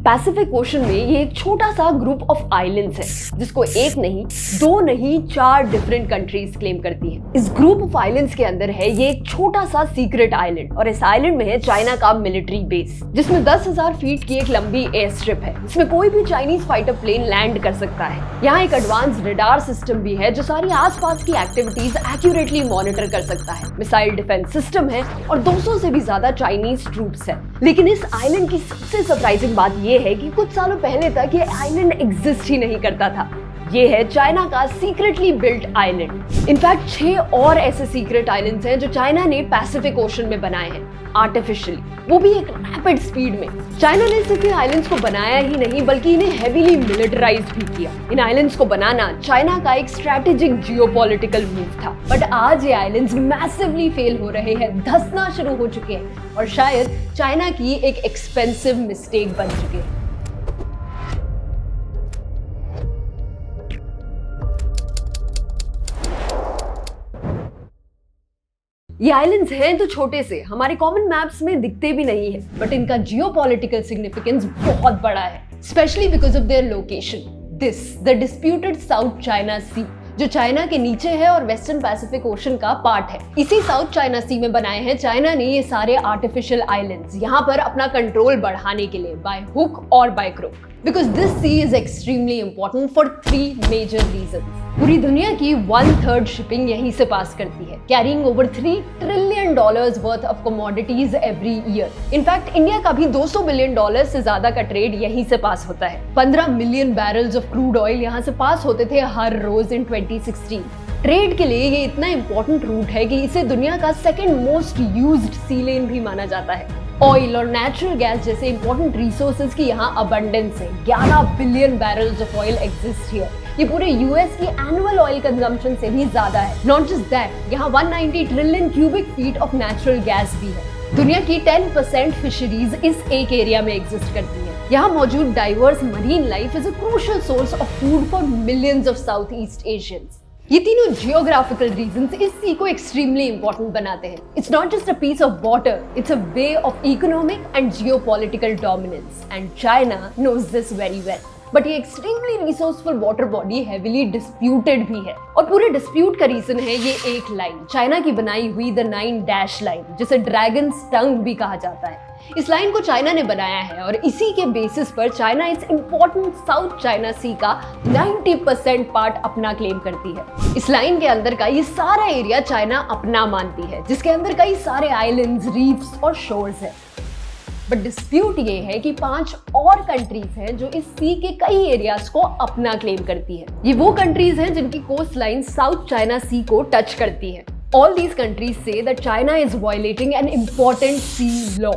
Pacific ocean में ये एक छोटा सा ग्रुप ऑफ आइलैंड्स है जिसको एक नहीं, दो नहीं, 4 डिफरेंट कंट्रीज क्लेम करती हैं। इस ग्रुप ऑफ आइलैंड्स के अंदर है ये एक छोटा सा सीक्रेट आइलैंड और इस आइलैंड में है चाइना का मिलिट्री बेस जिसमें 10,000 फीट की एक लंबी एयर स्ट्रिप है। इसमें कोई भी चाइनीज फाइटर प्लेन लैंड कर सकता है। यहाँ एक एडवांस रडार सिस्टम भी है जो सारी आसपास की एक्टिविटीज एक्यूरेटली मॉनिटर कर सकता है। मिसाइल डिफेंस सिस्टम है और 200 से भी ज्यादा चाइनीज ट्रूप्स है। लेकिन इस आइलैंड की सबसे सरप्राइजिंग बात ये है कि कुछ सालों पहले तक ये आइलैंड एग्जिस्ट ही नहीं करता था। ये है चाइना का सीक्रेटली बिल्ट आइलैंड। इनफैक्ट 6 और ऐसे सीक्रेट आइलैंड्स हैं जो चाइना ने पैसिफिक ओशन में बनाए हैं आर्टिफिशियली, वो भी एक रैपिड स्पीड में। चाइना ने सिर्फ ये आइलैंड्स को बनाया ही नहीं बल्कि इन्हें हेवीली मिलिटराइज भी किया। इन आइलैंड्स को बनाना चाइना का एक स्ट्रैटेजिक जियोपॉलिटिकल मूव था। बट आज ये आइलैंड्स मैसिवली फेल हो रहे हैं, धंसना शुरू हो चुके हैं और शायद चाइना की एक एक्सपेंसिव मिस्टेक बन चुके हैं। ये आइलैंड्स हैं तो छोटे से, हमारे कॉमन मैप्स में दिखते भी नहीं है, बट इनका जियोपॉलिटिकल सिग्निफिकेंस बहुत बड़ा है, specially because of their location. The disputed South China Sea जो चाइना के नीचे है और वेस्टर्न पैसिफिक ओशन का पार्ट है। इसी साउथ चाइना सी में बनाए हैं चाइना ने ये सारे आर्टिफिशियल आइलैंड्स यहाँ पर अपना कंट्रोल बढ़ाने के लिए, बाय हुक और by crook. Because this sea is extremely important for 3 major reasons. पूरी दुनिया की 1/3 शिपिंग यहीं से पास करती है, carrying over $3 trillion worth of commodities every year. In fact India का भी $200 बिलियन से ज्यादा का ट्रेड यहीं से पास होता है। 15 million barrels of crude oil यहाँ से पास होते थे हर रोज इन 2016। ट्रेड के लिए ये इतना इंपॉर्टेंट रूट है कि इसे दुनिया का 2nd मोस्ट यूज्ड सी लेन भी माना जाता है। ऑयल और नेचुरल गैस जैसे इंपॉर्टेंट रिसोर्सेज की यहाँ अबंडेंस है। 11 billion barrels of oil exist here. ये पूरे यूएस की एनुअल ऑयल कंजम्पशन से भी ज्यादा है। नॉट जस्ट दैट, यहाँ 190 trillion cubic feet of natural gas भी है। दुनिया की 10% फिशरीज इस एक एरिया में एग्जिस्ट करती है। यहाँ मौजूद diverse marine life is a crucial source of food for millions of south east Asians. ये तीनों जियोग्राफिकल रीजंस इस सी को एक्सट्रीमली इंपॉर्टेंट बनाते हैं। It's not just a piece of water, it's a way of economic and geopolitical dominance and China knows this very well. But ये extremely resourceful water body heavily disputed भी है और पूरे dispute का reason है ये एक लाइन, चाइना की बनाई हुई द 9 डैश लाइन, जिसे ड्रैगन्स टंग भी कहा जाता है। इस लाइन को चाइना ने बनाया है और इसी के बेसिस पर चाइना इस इंपॉर्टेंट साउथ चाइना सी का 90% पार्ट अपना क्लेम करती है। इस लाइन के अंदर का ये सारा एरिया चाइना अपना मानती है, जिसके अंदर कई सारे आइलैंड्स, रीफ्स और शोर्स है। बट डिस्प्यूट ये है कि 5 और कंट्रीज हैं जो इस सी के कई एरियाज को अपना क्लेम करती है। ये वो कंट्रीज हैं जिनकी coast line South China Sea को टच करती है। ऑल दीज कंट्रीज से that China is violating an important sea law,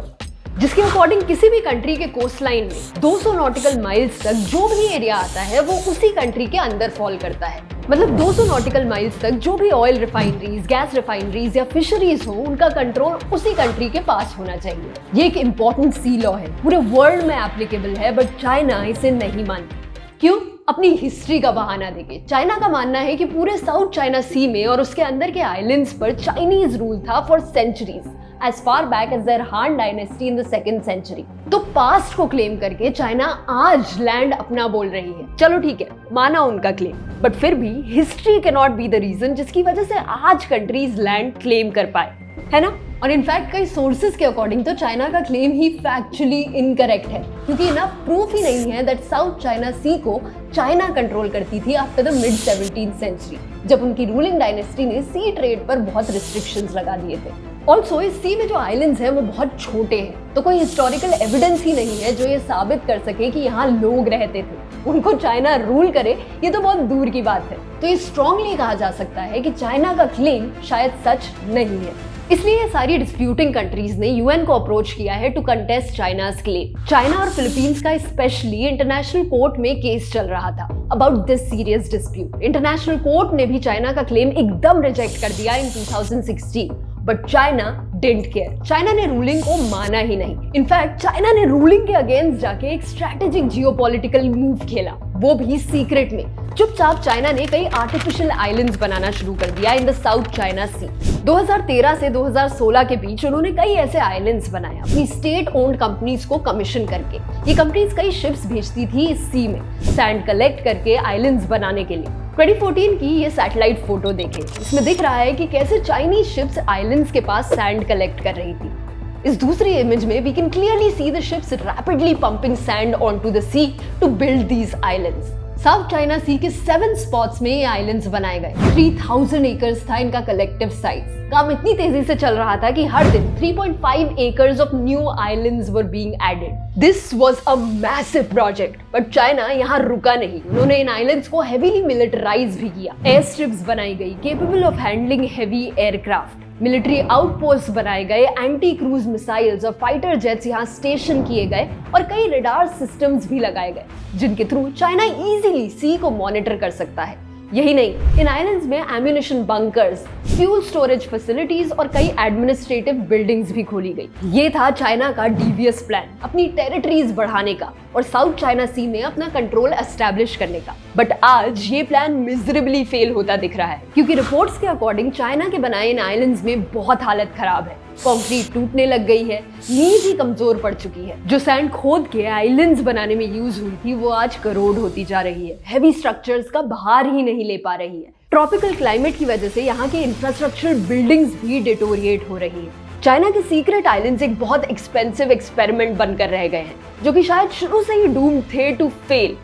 जिसके अकॉर्डिंग किसी भी कंट्री के कोस्ट लाइन में 200 नॉटिकल माइल्स तक जो भी एरिया आता है वो उसी कंट्री के अंदर फॉल करता है। मतलब 200 नॉटिकल माइल्स तक जो भी ऑयल रिफाइनरीज, गैस रिफाइनरीज या फिशरीज हो, उनका कंट्रोल उसी कंट्री के पास होना चाहिए। ये एक इंपॉर्टेंट सी लॉ है, पूरे वर्ल्ड में एप्लीकेबल है, बट चाइना इसे नहीं मानती। क्यों? अपनी हिस्ट्री का बहाना देके। चाइना का मानना है कि पूरे साउथ चाइना सी में और उसके अंदर के आइलैंड्स पर चाइनीज रूल था for centuries, as far back as their Han dynasty in the 2nd century। तो पास्ट को क्लेम करके चाइना आज लैंड अपना बोल रही है। चलो ठीक है, माना उनका क्लेम, बट फिर भी history can not be the reason जिसकी वजह से आज कंट्रीज लैंड क्लेम कर पाए, है ना? और इनफैक्ट कई सोर्सेज के अकॉर्डिंग तो चाइना का क्लेम ही फैक्चुअली इनकरेक्ट है, क्योंकि इनफ प्रूफ ही नहीं है दैट साउथ चाइना सी को चाइना कंट्रोल करती थी after the mid 17th century, जब उनकी रूलिंग डायनेस्टी ने सी ट्रेड पर बहुत रिस्ट्रिक्शंस लगा दिए थे। ऑल्सो इस सी में जो आइलैंड्स हैं वो बहुत छोटे हैं, तो कोई हिस्टोरिकल एविडेंस ही नहीं है जो ये साबित कर सके कि यहाँ लोग रहते थे। उनको चाइना रूल करे ये तो बहुत दूर की बात है। तो ये स्ट्रांगली कहा जा सकता है कि चाइना का क्लेम शायद सच नहीं है। इसलिए ये सारी डिस्प्यूटिंग कंट्रीज ने यूएन को अप्रोच किया है to contest China's claim. China और फिलीपींस का स्पेशली इंटरनेशनल कोर्ट में केस चल रहा था about this serious dispute. International court ने भी चाइना का क्लेम एकदम रिजेक्ट कर दिया in 2016, but China didn't care. China ने रूलिंग को माना ही नहीं। इनफैक्ट चाइना ने रूलिंग के अगेंस्ट जाके एक स्ट्रैटेजिक जियोपॉलिटिकल मूव खेला, वो भी सीक्रेट में। चुपचाप चाइना ने कई आर्टिफिशियल आइलैंड्स बनाना शुरू कर दिया इन द साउथ चाइना सी। 2013 से 2016 के बीच उन्होंने कई ऐसे आइलैंड्स बनाए अपनी स्टेट ओन्ड कंपनीज को कमीशन करके। ये कंपनीज कई शिप्स भेजती थी इस सी में सैंड कलेक्ट करके आइलैंड्स बनाने के लिए। 2014 की ये सैटेलाइट फोटो देखें, इसमें दिख रहा है कि कैसे चाइनीज शिप्स आइलैंड्स के पास सैंड कलेक्ट कर रही थी। इस दूसरी इमेज में we can clearly see the ships rapidly pumping sand onto the sea to build these islands. South China Sea के 7 स्पॉट्स में ये आइलैंड्स बनाए गए। 3000 एकर्स था इनका कलेक्टिव साइज। काम इतनी तेजी से चल रहा था कि हर दिन 3.5 acres of new islands were being added. This was a massive project, but China यहाँ रुका नहीं। उन्होंने इन आइलैंड्स को हेवीली मिलिटराइज भी किया। एयर स्ट्रिप्स बनाई गई capable of handling heavy aircraft. Military outpost बनाए गए, एंटी क्रूज मिसाइल्स और फाइटर जेट्स यहाँ स्टेशन किए गए और कई रडार सिस्टम्स भी लगाए गए जिनके थ्रू चाइना इजीली सी को मॉनिटर कर सकता है। यही नहीं, इन आइलैंड्स में ammunition bunkers, fuel storage facilities और कई एडमिनिस्ट्रेटिव बिल्डिंग्स भी खोली गई। ये था चाइना का डीवियस प्लान अपनी टेरिटरीज बढ़ाने का और साउथ चाइना सी में अपना कंट्रोल एस्टैब्लिश करने का। बट आज ये प्लान मिजरेबली फेल होता दिख रहा है, क्योंकि रिपोर्ट्स के अकॉर्डिंग चाइना के बनाए इन आइलैंड्स में बहुत हालत खराब है। कंक्रीट टूटने लग गई है, नींव ही कमजोर पड़ चुकी है। जो सैंड खोद के आइलैंड्स बनाने में यूज हुई थी वो आज करोड़ होती जा रही है। हेवी स्ट्रक्चर्स का भार ही नहीं ले पा रही है। ट्रॉपिकल क्लाइमेट की वजह से यहाँ के इंफ्रास्ट्रक्चरल बिल्डिंग्स भी डिटोरिएट हो रही है। चाइना के सीक्रेट आइलैंड्स एक बहुत एक्सपेंसिव एक्सपेरिमेंट बनकर रह गए हैं, जो कि शायद शुरू से ही डूम्ड थे टू फेल।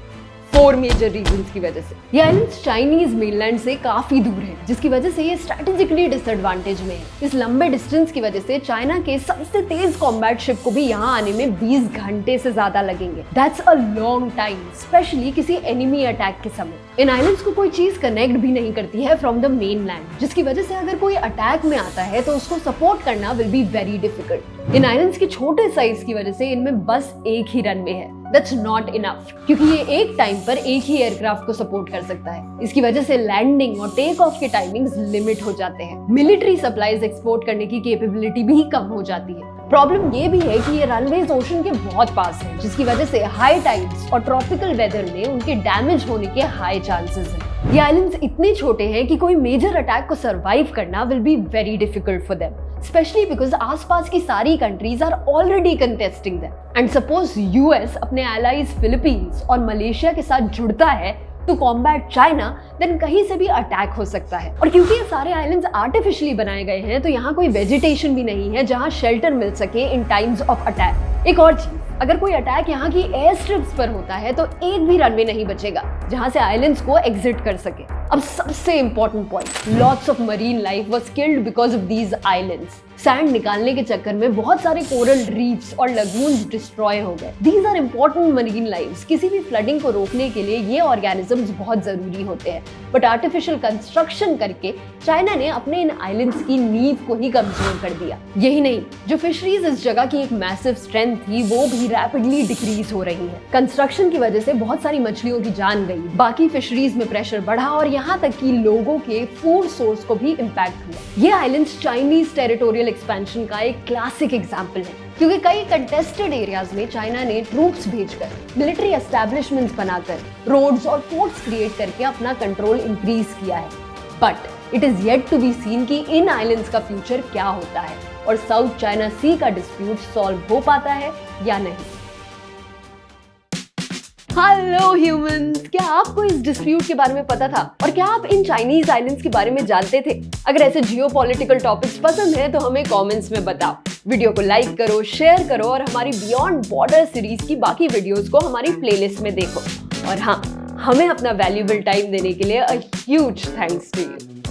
4 मेजर रीजंस की वजह से ये आइलैंड्स चाइनीज मेनलैंड से काफी दूर है, जिसकी वजह से ये स्ट्रेटेजिकली डिसएडवांटेज में है। इस लंबे डिस्टेंस की वजह से चाइना के सबसे तेज कॉम्बैट शिप को भी यहाँ आने में 20 घंटे से ज्यादा लगेंगे। That's a long time, specially किसी एनिमी अटैक के समय। इन आइलैंड्स को कोई चीज कनेक्ट भी नहीं करती है फ्रॉम द मेनलैंड, जिसकी वजह से अगर कोई अटैक में आता है तो उसको सपोर्ट करना will be very difficult. In islands के छोटे साइज की वजह से इनमें बस एक ही रनवे है। That's not enough, क्योंकि ये एक टाइम पर एक ही एयरक्राफ्ट को सपोर्ट कर सकता है। इसकी वजह से लैंडिंग और टेक ऑफ के टाइमिंग्स लिमिट हो जाते हैं। मिलिट्री सप्लाईज एक्सपोर्ट करने की कैपेबिलिटी भी कम हो जाती है। प्रॉब्लम ये भी है कि ये रनवेज ओशन के बहुत पास है, जिसकी वजह से हाई टाइड्स और ट्रॉपिकल वेदर में उनके डैमेज होने के हाई चांसेस हैं। ये आइलैंड्स इतने छोटे हैं कि कोई मेजर अटैक को सर्वाइव करना will be very difficult for them, specially because आसपास की सारी countries are already contesting them. And suppose US अपने एलाइज फिलीपींस और मलेशिया के साथ जुड़ता है टू कॉम्बैट चाइना, देन कहीं से भी अटैक हो सकता है। और क्योंकि ये सारे आइलैंड्स आर्टिफिशियली बनाए गए हैं, तो यहाँ कोई वेजिटेशन भी नहीं है जहाँ शेल्टर मिल सके इन टाइम्स ऑफ अटैक। एक और चीज, अगर कोई अटैक यहाँ की एयर स्ट्रिप्स पर होता है तो एक भी रनवे नहीं बचेगा जहाँ से आइलैंड्स को एग्जिट कर सके। अब सबसे important point, lots of marine life was killed because of these islands. Sand निकालने के चक्कर में बहुत सारे कोरल रीफ्स और लगून्स डिस्ट्रॉय हो गए। These are important marine lives. किसी भी फ्लडिंग को रोकने के लिए ये ऑर्गेनिजम्स बहुत जरूरी होते हैं, बट आर्टिफिशियल कंस्ट्रक्शन करके चाइना ने अपने इन आइलैंड्स की नींव को ही कमजोर कर दिया। यही नहीं, जो फिशरीज इस जगह की एक मैसिव स्ट्रेंथ थी वो भी रैपिडली डिक्रीज हो रही है। कंस्ट्रक्शन की वजह से बहुत सारी मछलियों की जान गई, बाकी फिशरीज में प्रेशर बढ़ा और यहाँ तक कि लोगों के फूड सोर्स को भी इम्पैक्ट हुआ। ये आइलैंड्स चाइनीज टेरिटोरियल एक्सपेंशन का एक क्लासिक एग्जाम्पल है, क्योंकि कई कंटेस्टेड एरियाज में चाइना ने ट्रूप्स भेजकर, मिलिट्री एस्टैब्लिशमेंट्स बनाकर, रोड्स और फोर्ट्स क्रिएट करके अपना कंट्रोल इंक्रीज किया है। But it is yet to be seen कि इन आइलैंड्स का फ्यूचर क्या होता है और साउथ चाइना सी का डिस्प्यूट सॉल्व हो पाता है या नहीं। हेलो ह्यूमंस, क्या आपको इस डिस्प्यूट के बारे में पता था? और क्या आप इन चाइनीज आइलैंड्स के बारे में जानते थे? अगर ऐसे जियोपॉलिटिकल टॉपिक्स पसंद है तो हमें कमेंट्स में बताओ। वीडियो को लाइक करो, शेयर करो और हमारी बियॉन्ड बॉर्डर सीरीज की बाकी वीडियोस को हमारी प्लेलिस्ट में देखो। और हाँ, हमें अपना वैल्यूएबल टाइम देने के लिए a huge thanks to you.